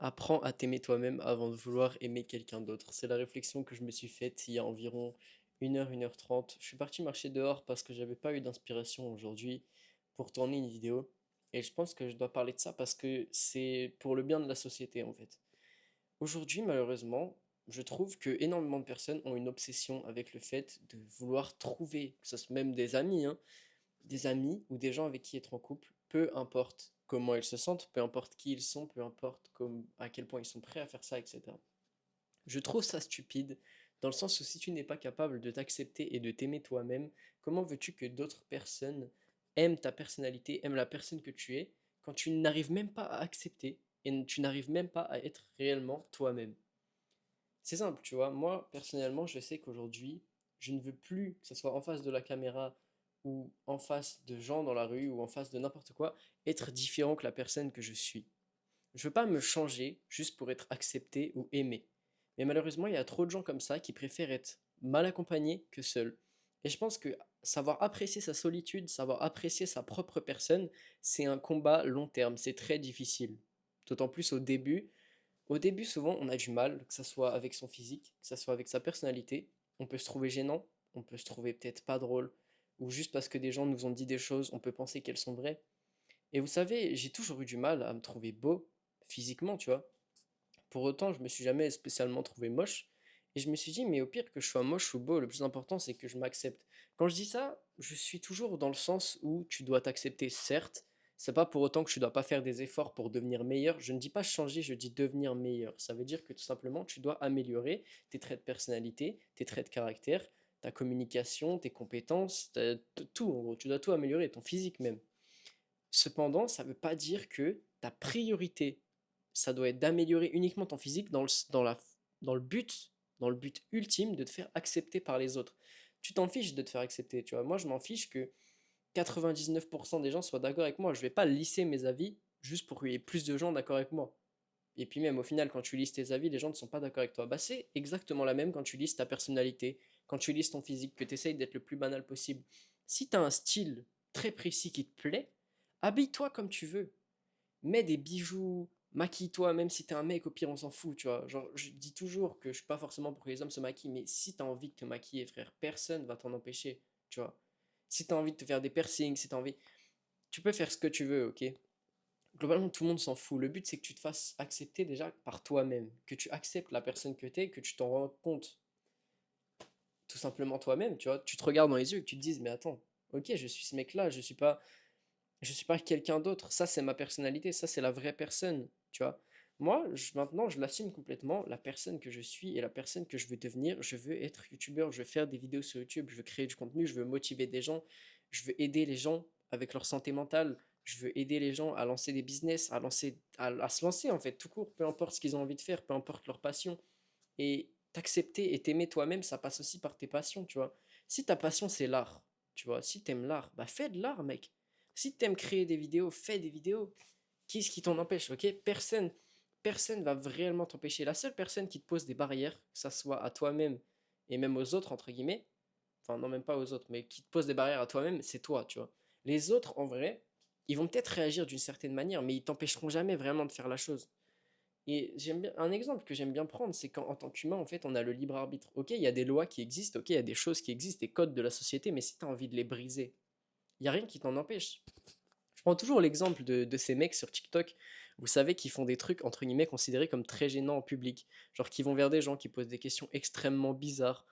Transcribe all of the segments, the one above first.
Apprends à t'aimer toi-même avant de vouloir aimer quelqu'un d'autre. C'est la réflexion que je me suis faite il y a environ 1 heure 30. Je suis parti marcher dehors parce que j'avais pas eu d'inspiration aujourd'hui pour tourner une vidéo. Et je pense que je dois parler de ça parce que c'est pour le bien de la société en fait. Aujourd'hui, malheureusement, je trouve que énormément de personnes ont une obsession avec le fait de vouloir trouver, que ce soit même des amis ou des gens avec qui être en couple, peu importe comment ils se sentent, peu importe qui ils sont, peu importe à quel point ils sont prêts à faire ça, etc. Je trouve ça stupide, dans le sens où si tu n'es pas capable de t'accepter et de t'aimer toi-même, comment veux-tu que d'autres personnes aiment ta personnalité, aiment la personne que tu es, quand tu n'arrives même pas à accepter et tu n'arrives même pas à être réellement toi-même? C'est simple, tu vois. Moi, personnellement, je sais qu'aujourd'hui, je ne veux plus que ce soit en face de la caméra ou en face de gens dans la rue ou en face de n'importe quoi, être différent que la personne que je suis. Je veux pas me changer juste pour être accepté ou aimé. Mais malheureusement, il y a trop de gens comme ça qui préfèrent être mal accompagnés que seuls. Et je pense que savoir apprécier sa solitude, savoir apprécier sa propre personne, c'est un combat long terme, c'est très difficile. D'autant plus au début, souvent, on a du mal, que ça soit avec son physique, que ça soit avec sa personnalité. On peut se trouver gênant, on peut se trouver peut-être pas drôle, ou juste parce que des gens nous ont dit des choses, on peut penser qu'elles sont vraies. Et vous savez, j'ai toujours eu du mal à me trouver beau, physiquement, tu vois. Pour autant, je me suis jamais spécialement trouvé moche. Et je me suis dit, mais au pire que je sois moche ou beau, le plus important c'est que je m'accepte. Quand je dis ça, je suis toujours dans le sens où tu dois t'accepter, certes. C'est pas pour autant que tu dois pas faire des efforts pour devenir meilleur. Je ne dis pas changer, je dis devenir meilleur. Ça veut dire que tout simplement, tu dois améliorer tes traits de personnalité, tes traits de caractère, ta communication, tes compétences, tout en gros. Tu dois tout améliorer, ton physique même. Cependant, ça ne veut pas dire que ta priorité, ça doit être d'améliorer uniquement ton physique dans le dans le but ultime de te faire accepter par les autres. Tu t'en fiches de te faire accepter, tu vois. Moi, je m'en fiche que 99% des gens soient d'accord avec moi. Je vais pas lisser mes avis juste pour qu'il y ait plus de gens d'accord avec moi. Et puis même au final, quand tu lises tes avis, les gens ne sont pas d'accord avec toi. Bah, c'est exactement la même quand tu lises ta personnalité, quand tu lises ton physique, que tu essayes d'être le plus banal possible. Si tu as un style très précis qui te plaît, habille-toi comme tu veux. Mets des bijoux, maquille-toi, même si t'es un mec, au pire on s'en fout, tu vois. Genre, je dis toujours que je suis pas forcément pour que les hommes se maquillent, mais si t'as envie de te maquiller, frère, personne va t'en empêcher, tu vois. Si t'as envie de te faire des piercings, si t'as envie, tu peux faire ce que tu veux, ok? Globalement, tout le monde s'en fout. Le but, c'est que tu te fasses accepter déjà par toi-même, que tu acceptes la personne que t'es, que tu t'en rends compte tout simplement toi-même, tu vois. Tu te regardes dans les yeux et que tu te dises, mais attends, ok, je suis ce mec-là, je suis pas quelqu'un d'autre. Ça, c'est ma personnalité, ça, c'est la vraie personne, tu vois. Moi, maintenant, je l'assume complètement, la personne que je suis et la personne que je veux devenir. Je veux être youtubeur, je veux faire des vidéos sur YouTube, je veux créer du contenu, je veux motiver des gens, je veux aider les gens avec leur santé mentale, je veux aider les gens à lancer des business, à se lancer en fait, tout court, peu importe ce qu'ils ont envie de faire, peu importe leur passion. Et t'accepter et t'aimer toi-même, ça passe aussi par tes passions, tu vois. Si ta passion c'est l'art, tu vois, si t'aimes l'art, bah fais de l'art, mec. Si t'aimes créer des vidéos, fais des vidéos. Qui ce qui t'en empêche, ok? Personne va réellement t'empêcher. La seule personne qui te pose des barrières, que ça soit à toi-même et même aux autres, entre guillemets, enfin non même pas aux autres, mais qui te pose des barrières à toi-même, c'est toi, tu vois. Les autres, en vrai, ils vont peut-être réagir d'une certaine manière, mais ils t'empêcheront jamais vraiment de faire la chose. Et j'aime bien, un exemple que j'aime bien prendre, c'est qu'en tant qu'humain, en fait, on a le libre arbitre. Ok, il y a des lois qui existent, ok, il y a des choses qui existent, des codes de la société, mais si tu as envie de les briser, il n'y a rien qui t'en empêche. Je prends toujours l'exemple de ces mecs sur TikTok, vous savez, qui font des trucs, entre guillemets, considérés comme très gênants en public. Genre qui vont vers des gens qui posent des questions extrêmement bizarres.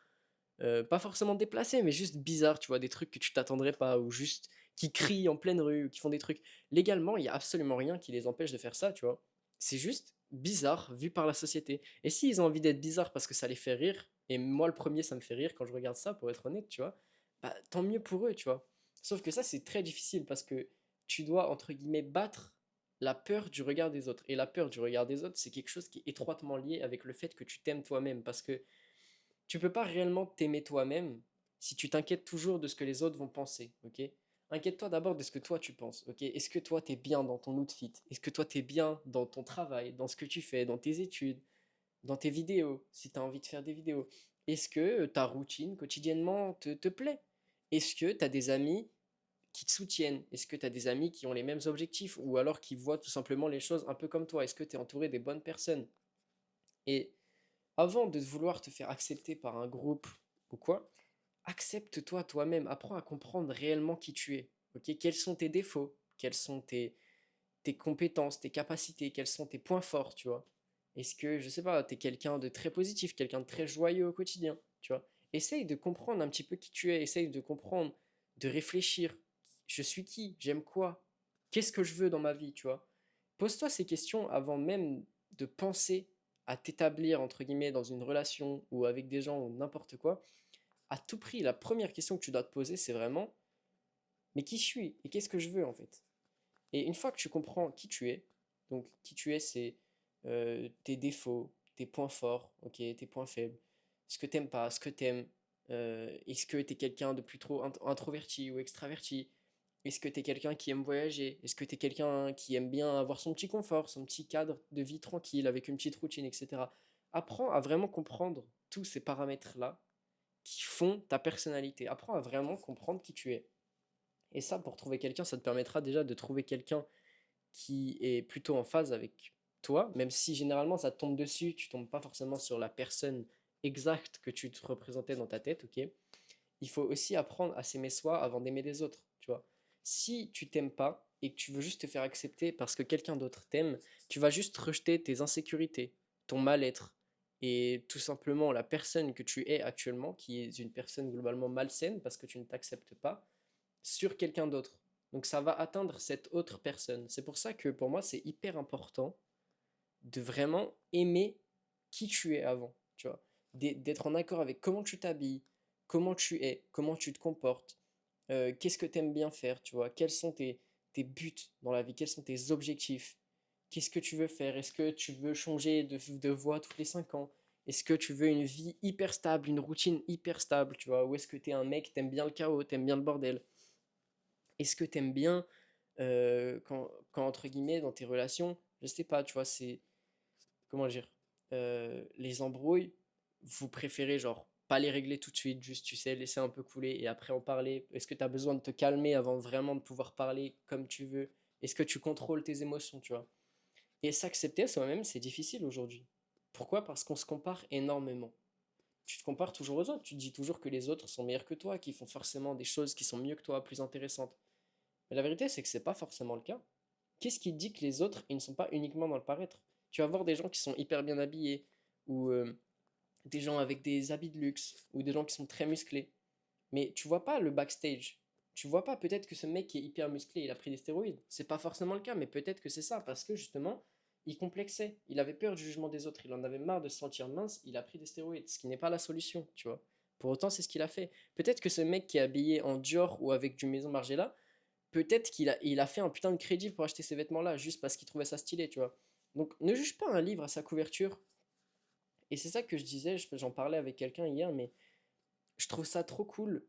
Pas forcément déplacées, mais juste bizarres, tu vois, des trucs que tu t'attendrais pas, ou juste qui crient en pleine rue, ou qui font des trucs. Légalement, il n'y a absolument rien qui les empêche de faire ça, tu vois. C'est juste bizarre vu par la société. Et s'ils ont envie d'être bizarres parce que ça les fait rire, et moi le premier ça me fait rire quand je regarde ça, pour être honnête, tu vois, bah tant mieux pour eux, tu vois. Sauf que ça c'est très difficile parce que tu dois, entre guillemets, battre la peur du regard des autres. Et la peur du regard des autres, c'est quelque chose qui est étroitement lié avec le fait que tu t'aimes toi-même. Parce que tu peux pas réellement t'aimer toi-même si tu t'inquiètes toujours de ce que les autres vont penser, ok? Inquiète-toi d'abord de ce que toi tu penses, ok? Est-ce que toi t'es bien dans ton outfit? Est-ce que toi t'es bien dans ton travail, dans ce que tu fais, dans tes études, dans tes vidéos, si tu as envie de faire des vidéos? Est-ce que ta routine quotidiennement te plaît? Est-ce que tu as des amis qui te soutiennent? Est-ce que tu as des amis qui ont les mêmes objectifs ou alors qui voient tout simplement les choses un peu comme toi? Est-ce que tu es entouré des bonnes personnes? Et avant de vouloir te faire accepter par un groupe ou quoi, accepte-toi toi-même, apprends à comprendre réellement qui tu es. Ok, quels sont tes défauts? Quelles sont tes compétences, tes capacités? Quels sont tes points forts, tu vois? Est-ce que, je sais pas, tu es quelqu'un de très positif, quelqu'un de très joyeux au quotidien, tu vois? Essaye de comprendre un petit peu qui tu es, essaye de comprendre, de réfléchir. Je suis qui? J'aime quoi? Qu'est-ce que je veux dans ma vie, tu vois? Pose-toi ces questions avant même de penser à t'établir, entre guillemets, dans une relation ou avec des gens ou n'importe quoi. À tout prix, la première question que tu dois te poser, c'est vraiment, mais qui je suis et qu'est-ce que je veux en fait? Et une fois que tu comprends qui tu es, donc qui tu es, c'est tes défauts, tes points forts, ok, tes points faibles, ce que t'aimes pas, ce que t'aimes, est-ce que t'es quelqu'un de plus trop introverti ou extraverti? Est-ce que t'es quelqu'un qui aime voyager? Est-ce que t'es quelqu'un qui aime bien avoir son petit confort, son petit cadre de vie tranquille avec une petite routine, etc. Apprends à vraiment comprendre tous ces paramètres-là qui font ta personnalité. Apprends à vraiment comprendre qui tu es. Et ça, pour trouver quelqu'un, ça te permettra déjà de trouver quelqu'un qui est plutôt en phase avec toi, même si généralement ça te tombe dessus, tu tombes pas forcément sur la personne exacte que tu te représentais dans ta tête, ok? Il faut aussi apprendre à s'aimer soi avant d'aimer les autres, tu vois. Si tu t'aimes pas et que tu veux juste te faire accepter parce que quelqu'un d'autre t'aime, tu vas juste rejeter tes insécurités, ton mal-être et tout simplement la personne que tu es actuellement, qui est une personne globalement malsaine parce que tu ne t'acceptes pas, sur quelqu'un d'autre. Donc ça va atteindre cette autre personne. C'est pour ça que pour moi, c'est hyper important de vraiment aimer qui tu es avant, tu vois. D'être en accord avec comment tu t'habilles, comment tu es, comment tu te comportes, qu'est-ce que tu aimes bien faire, tu vois. Quels sont tes buts dans la vie, quels sont tes objectifs, qu'est-ce que tu veux faire, est-ce que tu veux changer de voie tous les 5 ans, est-ce que tu veux une vie hyper stable, une routine hyper stable, tu vois, ou est-ce que tu es un mec, t'aimes bien le chaos, t'aimes bien le bordel. Est-ce que t'aimes bien quand, entre guillemets, dans tes relations, je sais pas, tu vois, c'est, comment dire, les embrouilles, vous préférez, genre, pas les régler tout de suite, juste, tu sais, laisser un peu couler et après en parler? Est-ce que tu as besoin de te calmer avant vraiment de pouvoir parler comme tu veux? Est-ce que tu contrôles tes émotions, tu vois? Et s'accepter à soi-même, c'est difficile aujourd'hui. Pourquoi? Parce qu'on se compare énormément. Tu te compares toujours aux autres, tu te dis toujours que les autres sont meilleurs que toi, qu'ils font forcément des choses qui sont mieux que toi, plus intéressantes. Mais la vérité, c'est que c'est pas forcément le cas. Qu'est-ce qui dit que les autres, ils ne sont pas uniquement dans le paraître? Tu vas voir des gens qui sont hyper bien habillés, ou des gens avec des habits de luxe, ou des gens qui sont très musclés. Mais tu vois pas le backstage. Tu vois pas peut-être que ce mec qui est hyper musclé, il a pris des stéroïdes. C'est pas forcément le cas, mais peut-être que c'est ça, parce que justement, il complexait. Il avait peur du jugement des autres. Il en avait marre de se sentir mince, il a pris des stéroïdes, ce qui n'est pas la solution, tu vois. Pour autant, c'est ce qu'il a fait. Peut-être que ce mec qui est habillé en Dior ou avec du Maison Margiela, peut-être qu'il a fait un putain de crédit pour acheter ces vêtements-là, juste parce qu'il trouvait ça stylé, tu vois. Donc ne juge pas un livre à sa couverture. Et c'est ça que je disais, j'en parlais avec quelqu'un hier, mais je trouve ça trop cool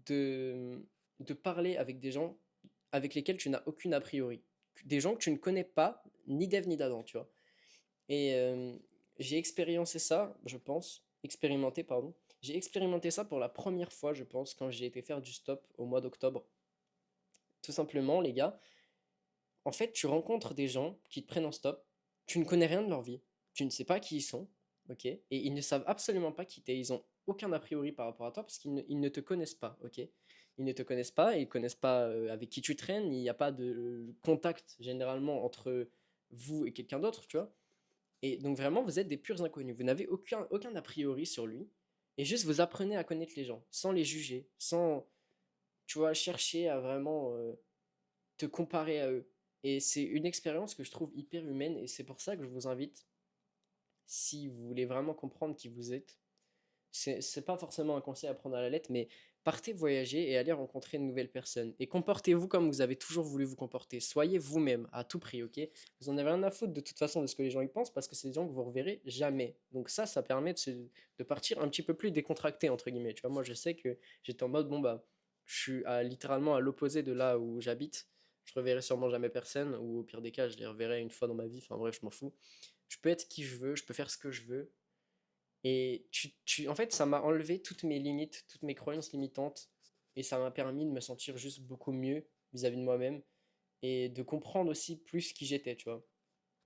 de, de parler avec des gens avec lesquels tu n'as aucune a priori. Des gens que tu ne connais pas, ni d'Ève ni d'Adam, tu vois. Et j'ai expérimenté ça, je pense. Expérimenté, pardon. J'ai expérimenté ça pour la première fois, je pense, quand j'ai été faire du stop au mois d'octobre. Tout simplement, les gars, en fait, tu rencontres des gens qui te prennent en stop, tu ne connais rien de leur vie, tu ne sais pas qui ils sont, ok? Et ils ne savent absolument pas qui t'es, ils ont aucun a priori par rapport à toi parce qu'ils ne te connaissent pas, ok? Ils ne te connaissent pas, ils connaissent pas avec qui tu traînes, il n'y a pas de contact généralement entre vous et quelqu'un d'autre, tu vois? Et donc vraiment, vous êtes des purs inconnus, vous n'avez aucun a priori sur lui, et juste vous apprenez à connaître les gens, sans les juger, sans, tu vois, chercher à vraiment te comparer à eux. Et c'est une expérience que je trouve hyper humaine et c'est pour ça que je vous invite, si vous voulez vraiment comprendre qui vous êtes, c'est pas forcément un conseil à prendre à la lettre, mais partez voyager et allez rencontrer de nouvelles personnes. Et comportez-vous comme vous avez toujours voulu vous comporter. Soyez vous-même à tout prix, ok? Vous en avez rien à foutre de toute façon de ce que les gens y pensent parce que c'est des gens que vous reverrez jamais. Donc ça permet de partir un petit peu plus décontracté, entre guillemets. Tu vois, moi je sais que j'étais en mode, bon bah, je suis littéralement à l'opposé de là où j'habite. Je reverrai sûrement jamais personne, ou au pire des cas, je les reverrai une fois dans ma vie. Enfin bref, je m'en fous. Je peux être qui je veux, je peux faire ce que je veux. Et en fait, ça m'a enlevé toutes mes limites, toutes mes croyances limitantes. et ça m'a permis de me sentir juste beaucoup mieux vis-à-vis de moi-même et de comprendre aussi plus qui j'étais, tu vois.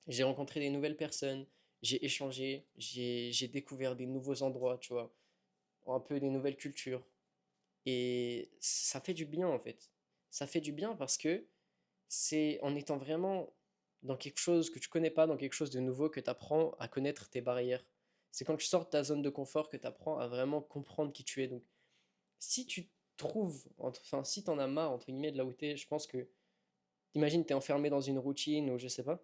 J'ai rencontré des nouvelles personnes, j'ai échangé, j'ai découvert des nouveaux endroits, tu vois, un peu des nouvelles cultures. Et ça fait du bien en fait. Ça fait du bien parce que c'est en étant vraiment dans quelque chose que tu connais pas, dans quelque chose de nouveau, que tu apprends à connaître tes barrières. C'est quand tu sors de ta zone de confort que tu apprends à vraiment comprendre qui tu es. Donc, si tu trouves, enfin, si tu en as marre, entre guillemets, de là où tu es, je pense que, imagine, tu es enfermé dans une routine ou je sais pas.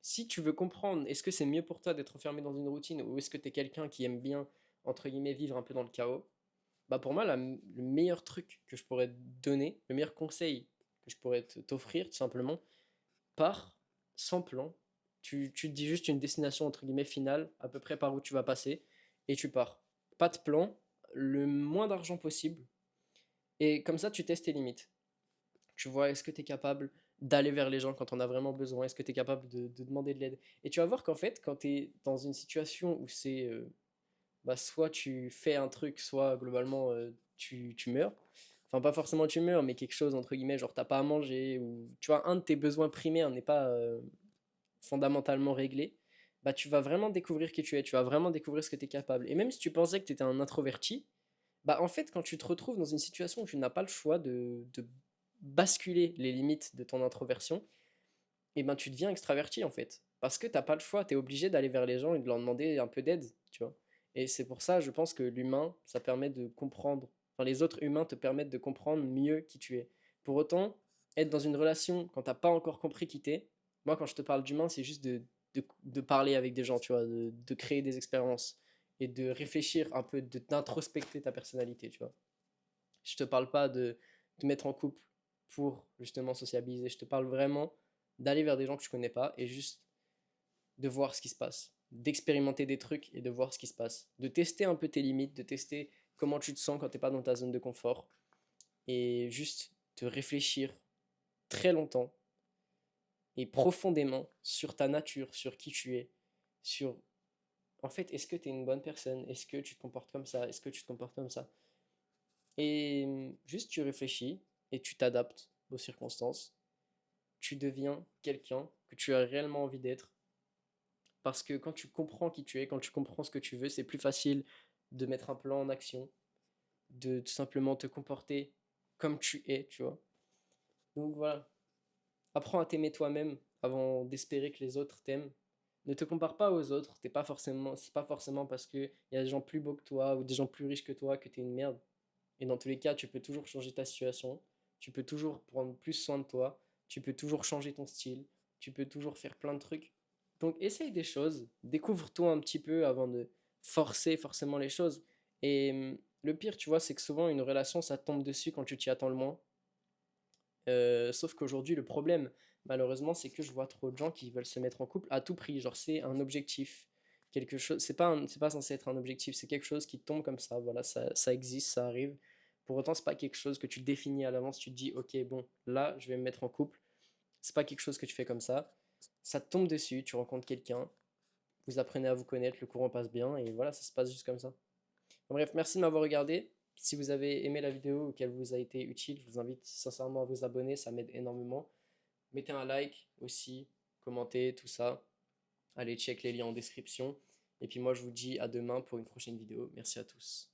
Si tu veux comprendre, est-ce que c'est mieux pour toi d'être enfermé dans une routine ou est-ce que tu es quelqu'un qui aime bien, entre guillemets, vivre un peu dans le chaos? Bah pour moi, le meilleur truc que je pourrais te donner, le meilleur conseil que je pourrais t'offrir, tout simplement, pars sans plan. Tu te dis juste une destination, entre guillemets, finale, à peu près par où tu vas passer, et tu pars. Pas de plan, le moins d'argent possible, et comme ça, tu testes tes limites. Tu vois, est-ce que tu es capable d'aller vers les gens quand on a vraiment besoin? Est-ce que tu es capable de demander de l'aide? Et tu vas voir qu'en fait, quand tu es dans une situation où c'est bah, soit tu fais un truc, soit globalement tu meurs. Enfin, pas forcément tu meurs, mais quelque chose, entre guillemets, genre t'as pas à manger, ou tu vois, un de tes besoins primaires n'est pas fondamentalement réglé, bah tu vas vraiment découvrir qui tu es, tu vas vraiment découvrir ce que tu es capable. Et même si tu pensais que tu étais un introverti, bah en fait, quand tu te retrouves dans une situation où tu n'as pas le choix de basculer les limites de ton introversion, et ben tu deviens extraverti en fait. Parce que t'as pas le choix, tu es obligé d'aller vers les gens et de leur demander un peu d'aide, tu vois. Et c'est pour ça, je pense que l'humain, ça permet de comprendre, enfin les autres humains te permettent de comprendre mieux qui tu es. Pour autant, être dans une relation quand t'as pas encore compris qui t'es, moi quand je te parle d'humain, c'est juste de parler avec des gens, tu vois, de créer des expériences et de réfléchir un peu, d'introspecter ta personnalité, tu vois. Je te parle pas de te mettre en couple pour justement sociabiliser. Je te parle vraiment d'aller vers des gens que tu connais pas et juste de voir ce qui se passe, d'expérimenter des trucs et de voir ce qui se passe, de tester un peu tes limites, de tester comment tu te sens quand t'es pas dans ta zone de confort et juste de réfléchir très longtemps et profondément sur ta nature, sur qui tu es, sur en fait, est-ce que tu es une bonne personne? Est-ce que tu te comportes comme ça? Est-ce que tu te comportes comme ça? Et juste tu réfléchis et tu t'adaptes aux circonstances. Tu deviens quelqu'un que tu as réellement envie d'être. Parce que quand tu comprends qui tu es, quand tu comprends ce que tu veux, c'est plus facile de mettre un plan en action, de tout simplement te comporter comme tu es, tu vois. Donc voilà, apprends à t'aimer toi-même avant d'espérer que les autres t'aiment. Ne te compare pas aux autres, t'es pas forcément, c'est pas forcément parce qu'il y a des gens plus beaux que toi ou des gens plus riches que toi que t'es une merde. Et dans tous les cas, tu peux toujours changer ta situation, tu peux toujours prendre plus soin de toi, tu peux toujours changer ton style, tu peux toujours faire plein de trucs. Donc essaye des choses, découvre-toi un petit peu avant de forcer forcément les choses. Et le pire, tu vois, c'est que souvent une relation, ça tombe dessus quand tu t'y attends le moins. Sauf qu'aujourd'hui, le problème, malheureusement, c'est que je vois trop de gens qui veulent se mettre en couple à tout prix. Genre, c'est un objectif. Quelque chose, c'est pas censé être un objectif, c'est quelque chose qui tombe comme ça. Voilà, ça existe, ça arrive. Pour autant, c'est pas quelque chose que tu définis à l'avance. Tu te dis, ok, bon, là, je vais me mettre en couple. C'est pas quelque chose que tu fais comme ça. Ça te tombe dessus, tu rencontres quelqu'un, vous apprenez à vous connaître, le courant passe bien, et voilà, ça se passe juste comme ça. Bref, merci de m'avoir regardé. Si vous avez aimé la vidéo ou qu'elle vous a été utile, je vous invite sincèrement à vous abonner, ça m'aide énormément. Mettez un like aussi, commentez, tout ça. Allez, check les liens en description. Et puis moi, je vous dis à demain pour une prochaine vidéo. Merci à tous.